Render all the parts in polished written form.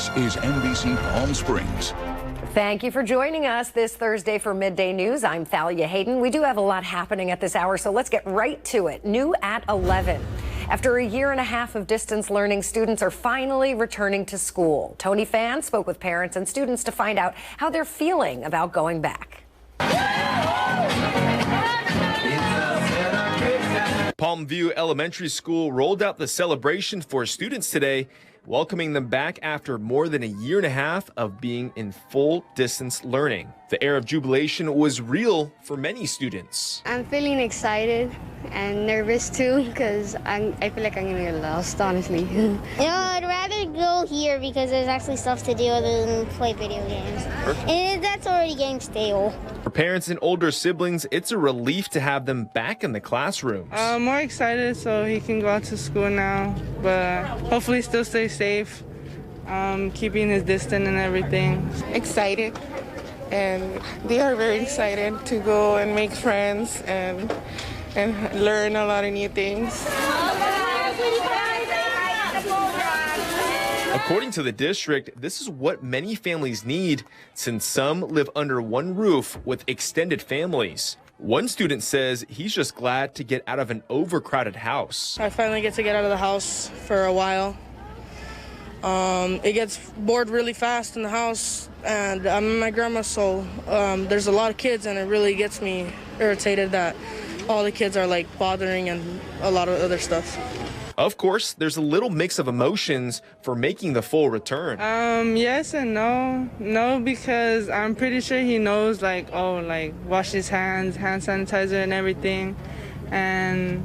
This is NBC Palm Springs. Thank you for joining us this Thursday for Midday News. I'm Thalia Hayden. We do have a lot happening at this hour, so let's get right to it. New at 11. After a year and a half of distance learning, students are finally returning to school. Tony Fan spoke with parents and students to find out how they're feeling about going back. Palmview Elementary School rolled out the celebration for students today, welcoming them back after more than a year and a half of being in full distance learning. The air of jubilation was real for many students. I'm feeling excited and nervous too because I feel like I'm gonna get lost, honestly. I'd rather go here because there's actually stuff to do other than play video games. And that's already getting stale. For parents and older siblings, it's a relief to have them back in the classrooms. I'm more excited so he can go out to school now, but hopefully still stay safe, keeping his distance and everything. Excited, and they are very excited to go and make friends and learn a lot of new things. According to the district, this is what many families need, since some live under one roof with extended families. One student says he's just glad to get out of an overcrowded house. I finally get to get out of the house for a while. It gets bored really fast in the house, and I'm in my grandma, so there's a lot of kids, and it really gets me irritated that all the kids are like bothering and a lot of other stuff. Of course, there's a little mix of emotions for making the full return. Yes and no. No, because I'm pretty sure he knows, like wash his hands, hand sanitizer and everything. And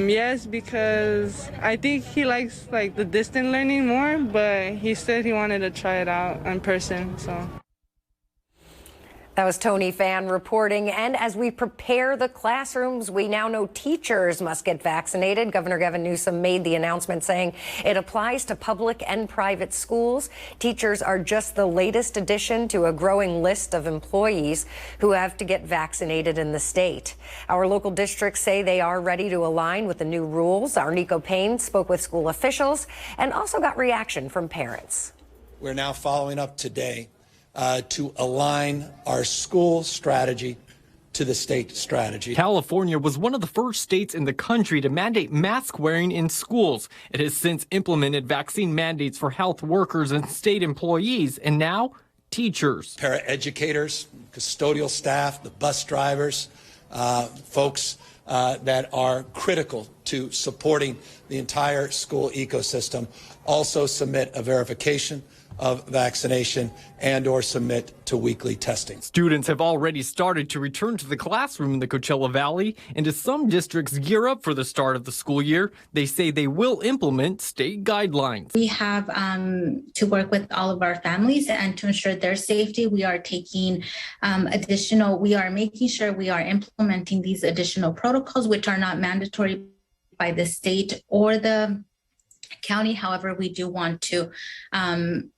yes, because I think he likes the distant learning more, but he said he wanted to try it out in person, so. That was Tony Fan reporting. And as we prepare the classrooms, we now know teachers must get vaccinated. Governor Gavin Newsom made the announcement saying it applies to public and private schools. Teachers are just the latest addition to a growing list of employees who have to get vaccinated in the state. Our local districts say they are ready to align with the new rules. Our Nico Payne spoke with school officials and also got reaction from parents. We're now following up today to align our school strategy to the state strategy. California was one of the first states in the country to mandate mask wearing in schools. It has since implemented vaccine mandates for health workers and state employees, and now teachers. Paraeducators, custodial staff, the bus drivers, folks that are critical to supporting the entire school ecosystem also submit a verification of vaccination and or submit to weekly testing. Students have already started to return to the classroom in the Coachella Valley, and as some districts gear up for the start of the school year, they say they will implement state guidelines. We have to work with all of our families and to ensure their safety. We are taking we are making sure we are implementing these additional protocols, which are not mandatory by the state or the county. However, we do want to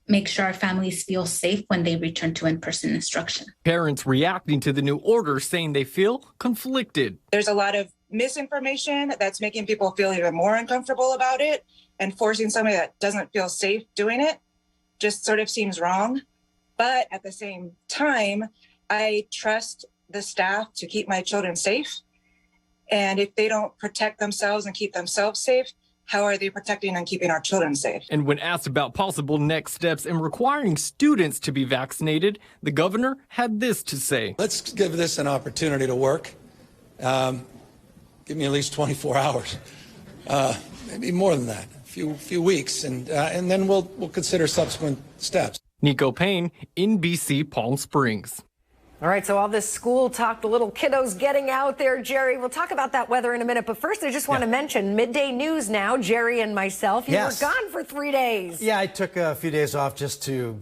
make sure our families feel safe when they return to in-person instruction. Parents reacting to the new order saying they feel conflicted. There's a lot of misinformation that's making people feel even more uncomfortable about it, and forcing somebody that doesn't feel safe doing it just sort of seems wrong. But at the same time, I trust the staff to keep my children safe. And if they don't protect themselves and keep themselves safe, how are they protecting and keeping our children safe? And when asked about possible next steps in requiring students to be vaccinated, the governor had this to say. Let's give this an opportunity to work. Give me at least 24 hours, maybe more than that, a few weeks, and then we'll consider subsequent steps. Nico Payne, NBC Palm Springs. All right, so all this school talk, the little kiddos getting out there, Jerry. We'll talk about that weather in a minute. But first, I just want to mention Midday News now, Jerry and myself. You were gone for 3 days. Yeah, I took a few days off just to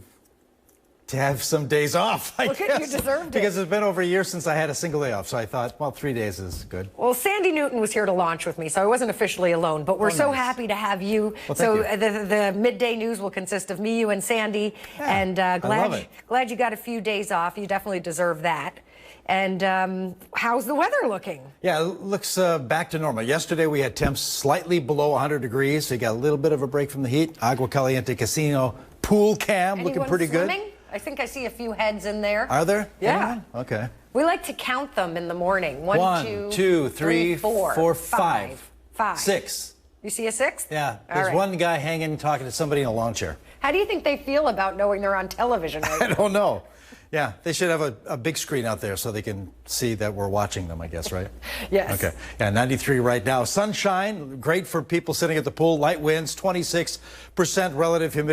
have some days off, I guess. You deserved it. Because it's been over a year since I had a single day off. So I thought, well, 3 days is good. Well, Sandy Newton was here to launch with me, so I wasn't officially alone. But we're so happy to have you. Well, so thank you. The Midday News will consist of me, you, and Sandy. And glad you got a few days off. You definitely deserve that. And how's the weather looking? Yeah, it looks back to normal. Yesterday we had temps slightly below 100 degrees, so you got a little bit of a break from the heat. Agua Caliente Casino pool cam looking pretty swimming? good. I think I see a few heads in there. Are there? Yeah. Anyone? Okay. We like to count them in the morning. One, two, three, four, five. 6. You see a 6th? Yeah. All There's right. one guy hanging talking to somebody in a lawn chair. How do you think they feel about knowing they're on television right now? I don't know. Yeah, they should have a big screen out there so they can see that we're watching them, I guess, right? Yes. Okay. Yeah, 93 right now. Sunshine, great for people sitting at the pool. Light winds, 26% relative humidity.